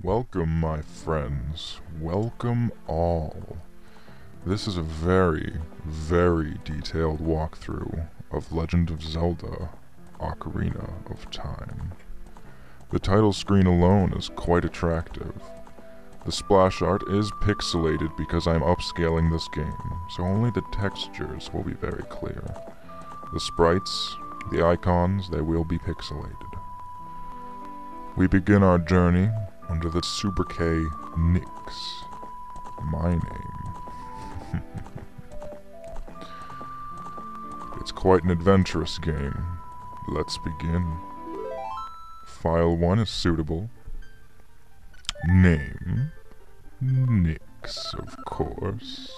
Welcome, my friends. Welcome all. This is a very, very detailed walkthrough of Legend of Zelda: Ocarina of Time. The title screen alone is quite attractive. The splash art is pixelated because I'm upscaling this game, so only the textures will be very clear. The sprites, the icons, they will be pixelated. We begin our journey under the sobriquet Nyx. My name. It's quite an adventurous game. Let's begin. File 1 is suitable. Name? Nyx, of course.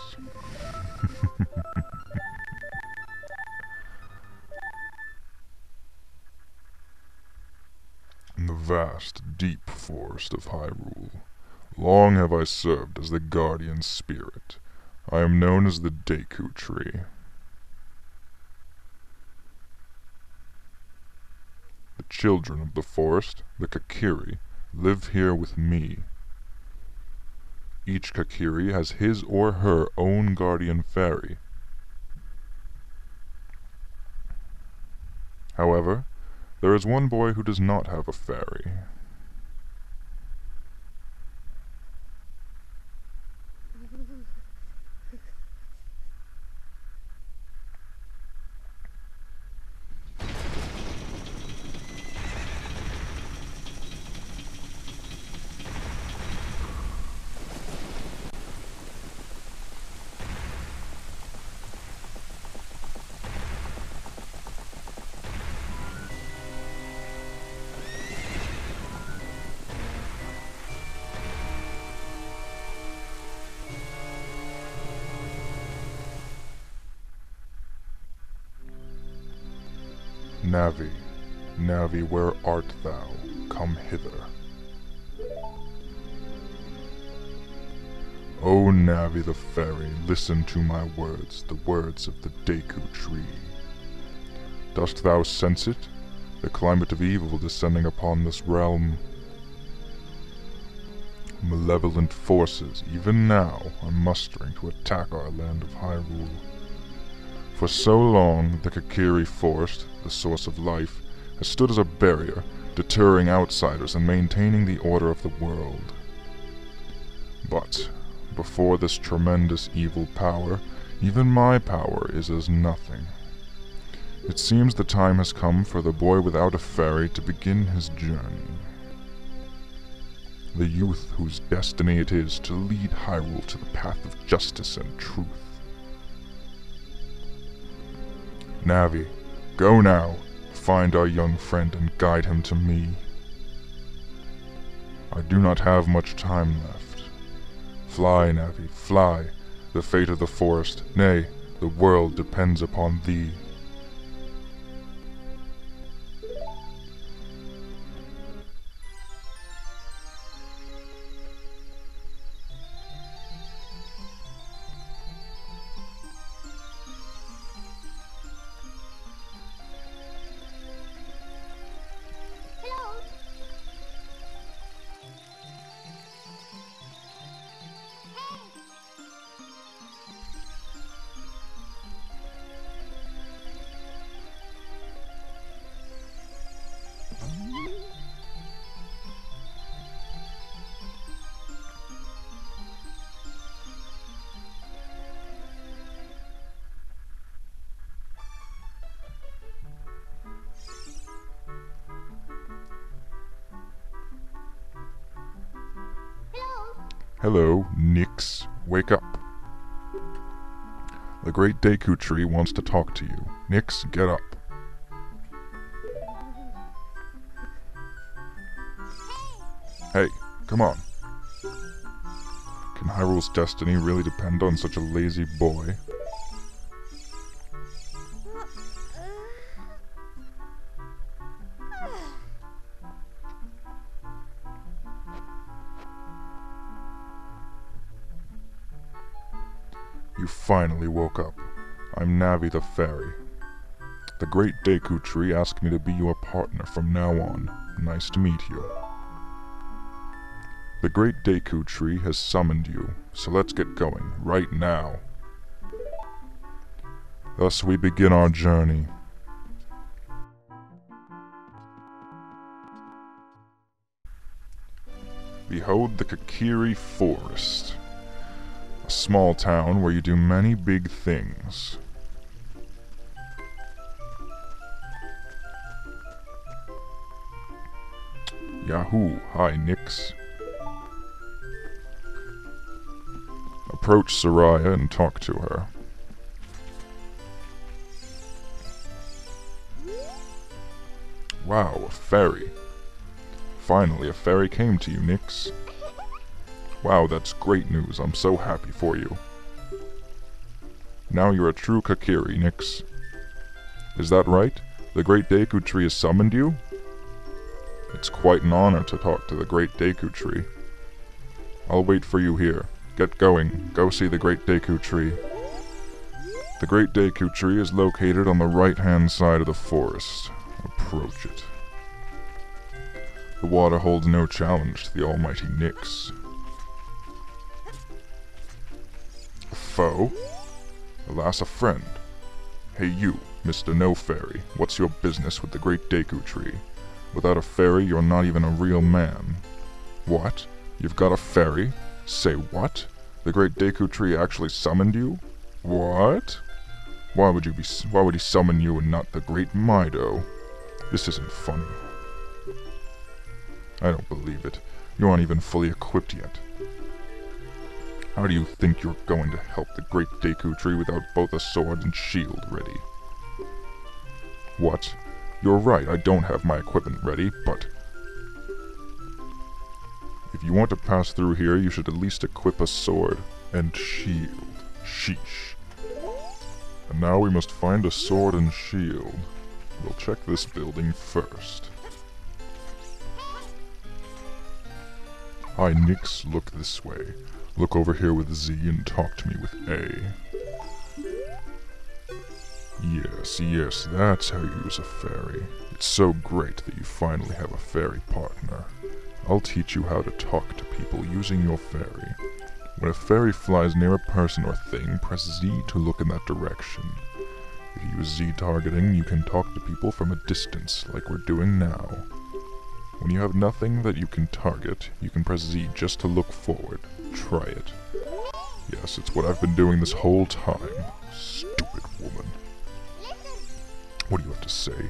In the vast, deep forest of Hyrule, long have I served as the guardian spirit. I am known as the Deku Tree. The children of the forest, the Kokiri, live here with me. Each Kokiri has his or her own guardian fairy. However, there is one boy who does not have a fairy. Navi, Navi, where art thou? Come hither. O Navi the fairy, listen to my words, the words of the Deku Tree. Dost thou sense it? The climate of evil descending upon this realm. Malevolent forces, even now, are mustering to attack our land of Hyrule. For so long, the Kokiri forest, the source of life, has stood as a barrier, deterring outsiders and maintaining the order of the world. But, before this tremendous evil power, even my power is as nothing. It seems the time has come for the boy without a fairy to begin his journey. The youth whose destiny it is to lead Hyrule to the path of justice and truth. Navi, go now, find our young friend and guide him to me. I do not have much time left. Fly, Navi, fly. The fate of the forest, nay, the world depends upon thee. Hello, Nyx. Wake up. The great Deku Tree wants to talk to you. Nyx, get up. Hey, come on. Can Hyrule's destiny really depend on such a lazy boy? You finally woke up. I'm Navi the Fairy. The great Deku Tree asked me to be your partner from now on. Nice to meet you. The great Deku Tree has summoned you, so let's get going, right now. Thus we begin our journey. Behold the Kokiri Forest, a small town where you do many big things. Yahoo! Hi, Nix. Approach Soraya and talk to her. Wow, a fairy. Finally, a fairy came to you, Nix. Wow, that's great news. I'm so happy for you. Now you're a true Kokiri, Nix. Is that right? The great Deku Tree has summoned you? It's quite an honor to talk to the great Deku Tree. I'll wait for you here. Get going. Go see the great Deku Tree. The great Deku Tree is located on the right-hand side of the forest. Approach it. The water holds no challenge to the almighty Nix. A foe? Alas, a friend. Hey you, Mr. No Fairy, what's your business with the great Deku Tree? Without a fairy, you're not even a real man. What? You've got a fairy? Say what? The great Deku Tree actually summoned you? What? Why would he summon you and not the great Mido? This isn't funny. I don't believe it. You aren't even fully equipped yet. How do you think you're going to help the great Deku Tree without both a sword and shield ready? What? You're right, I don't have my equipment ready, but... If you want to pass through here, you should at least equip a sword and shield. Sheesh. And now we must find a sword and shield. We'll check this building first. Hi, Nix, look this way. Look over here with Z and talk to me with A. Yes, that's how you use a fairy. It's so great that you finally have a fairy partner. I'll teach you how to talk to people using your fairy. When a fairy flies near a person or thing, press Z to look in that direction. If you use Z targeting, you can talk to people from a distance, like we're doing now. When you have nothing that you can target, you can press Z just to look forward. Try it. Yes, it's what I've been doing this whole time. Stupid woman. What do you have to say?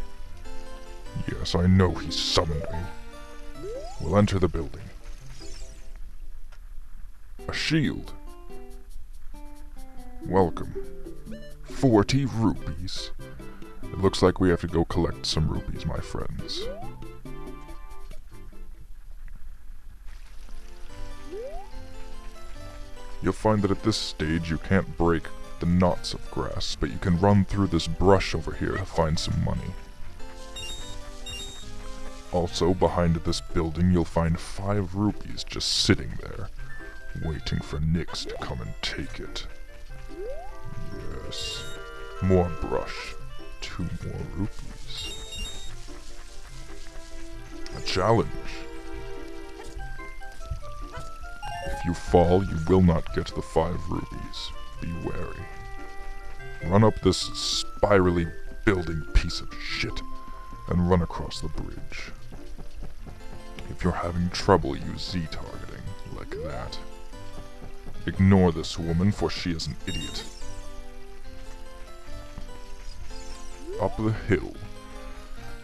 Yes, I know he summoned me. We'll enter the building. A shield. Welcome. 40 rupees. It looks like we have to go collect some rupees, my friends. You'll find that at this stage you can't break the knots of grass, but you can run through this brush over here to find some money. Also, behind this building you'll find 5 rupees just sitting there, waiting for Nix to come and take it. Yes. More brush. 2 more rupees. A challenge. If you fall, you will not get the 5 rupees. Be wary. Run up this spirally building piece of shit, and run across the bridge. If you're having trouble, use Z targeting, like that. Ignore this woman, for she is an idiot. Up the hill,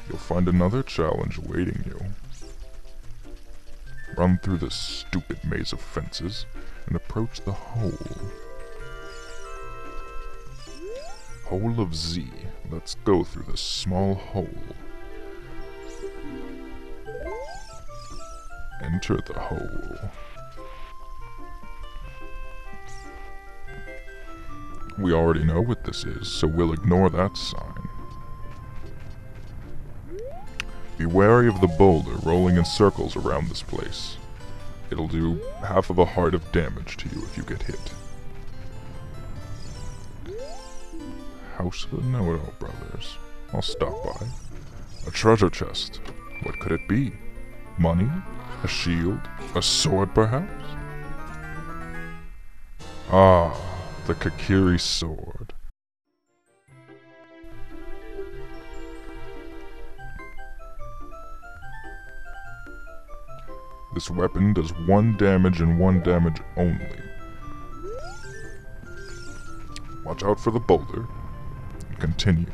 you'll find another challenge waiting you. Run through this stupid maze of fences, and approach the hole. Hole of Z. Let's go through this small hole. Enter the hole. We already know what this is, so we'll ignore that sign. Be wary of the boulder rolling in circles around this place. It'll do half of a heart of damage to you if you get hit. House of the Know-It-All Brothers. I'll stop by. A treasure chest. What could it be? Money? A shield? A sword, perhaps? Ah, the Kokiri sword. This weapon does 1 damage and 1 damage only. Watch out for the boulder. And continue.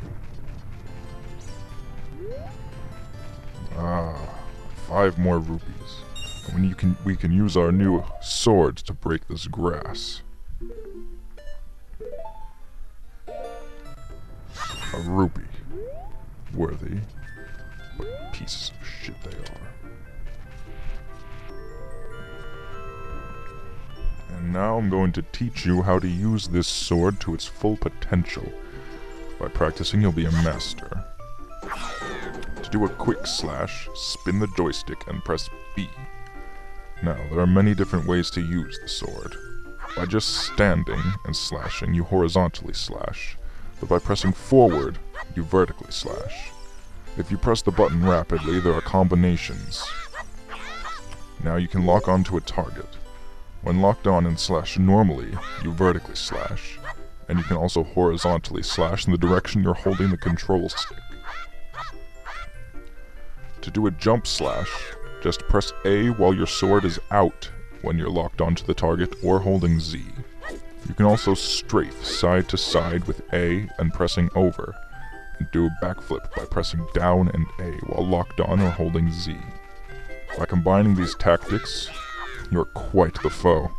Ah, 5 more rupees. And we can use our new sword to break this grass. A rupee. Worthy. What pieces of shit they are. And now I'm going to teach you how to use this sword to its full potential. By practicing, you'll be a master. To do a quick slash, spin the joystick and press B. Now, there are many different ways to use the sword. By just standing and slashing, you horizontally slash. But by pressing forward, you vertically slash. If you press the button rapidly, there are combinations. Now you can lock onto a target. When locked on and slash normally, you vertically slash, and you can also horizontally slash in the direction you're holding the control stick. To do a jump slash, just press A while your sword is out when you're locked onto the target or holding Z. You can also strafe side to side with A and pressing over, and do a backflip by pressing down and A while locked on or holding Z. By combining these tactics, you're quite the foe.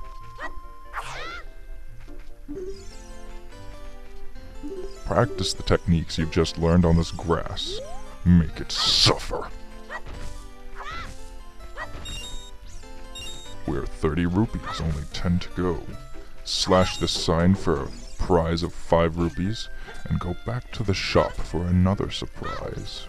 Practice the techniques you've just learned on this grass. Make it suffer. We're 30 rupees, only 10 to go. Slash this sign for a prize of 5 rupees, and go back to the shop for another surprise.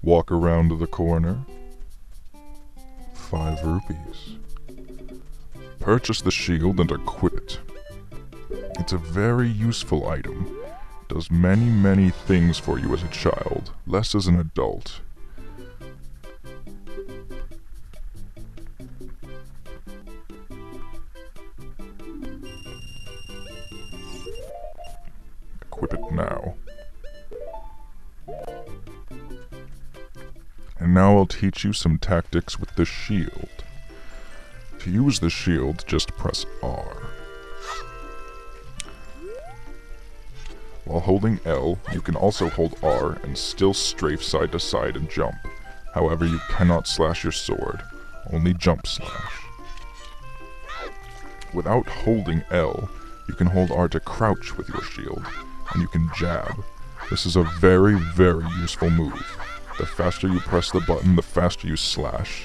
Walk around the corner. 5 rupees. Purchase the shield and equip it. It's a very useful item. It does many, many things for you as a child, less as an adult. Equip it now. And now I'll teach you some tactics with the shield. To use the shield, just press R. While holding L, you can also hold R and still strafe side to side and jump. However, you cannot slash your sword, only jump slash. Without holding L, you can hold R to crouch with your shield, and you can jab. This is a very, very useful move. The faster you press the button, the faster you slash.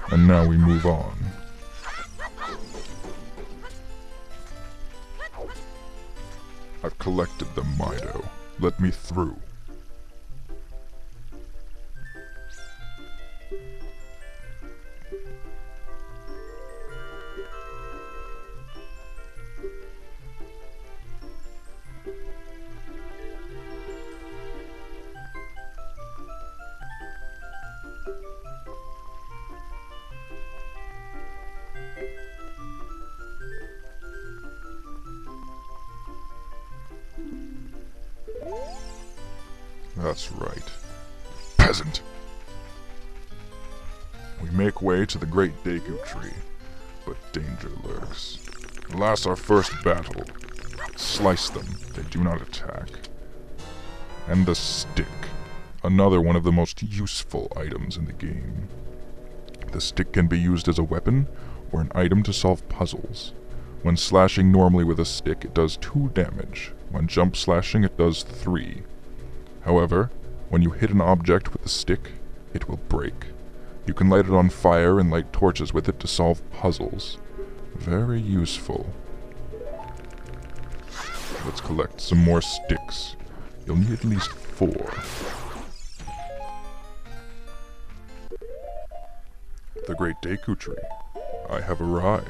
And now we move on. I've collected the Mido. Let me through. That's right. Peasant! We make way to the great Deku Tree, but danger lurks. Alas, our first battle. Slice them, they do not attack. And the stick, another one of the most useful items in the game. The stick can be used as a weapon, or an item to solve puzzles. When slashing normally with a stick, it does 2 damage. When jump slashing, it does 3. However, when you hit an object with the stick, it will break. You can light it on fire and light torches with it to solve puzzles. Very useful. Let's collect some more sticks. You'll need at least 4. The great Deku Tree. I have arrived.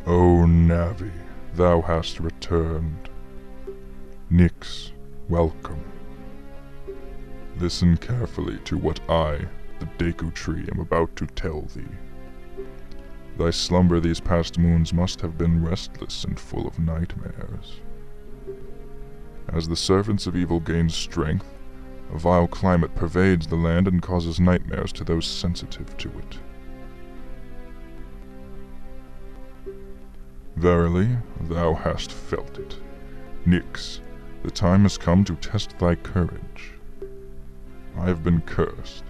O Navi, thou hast returned. Nyx, welcome. Listen carefully to what I, the Deku Tree, am about to tell thee. Thy slumber these past moons must have been restless and full of nightmares. As the servants of evil gain strength, a vile climate pervades the land and causes nightmares to those sensitive to it. Verily, thou hast felt it. Nyx, the time has come to test thy courage. I have been cursed.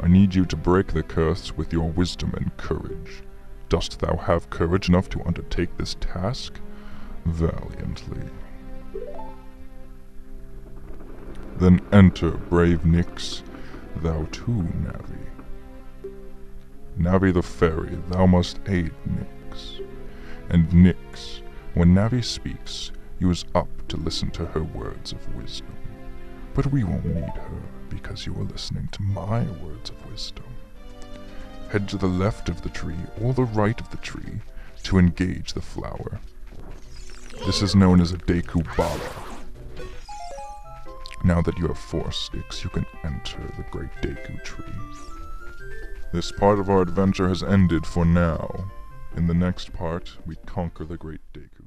I need you to break the curse with your wisdom and courage. Dost thou have courage enough to undertake this task? Valiantly. Then enter, brave Nyx, thou too, Navi. Navi the fairy, thou must aid Nyx. And Nyx, when Navi speaks, use up to listen to her words of wisdom. But we won't need her, because you are listening to my words of wisdom. Head to the left of the tree, or the right of the tree, to engage the flower. This is known as a Deku Bala. Now that you have 4 sticks, you can enter the great Deku Tree. This part of our adventure has ended for now. In the next part, we conquer the great Deku.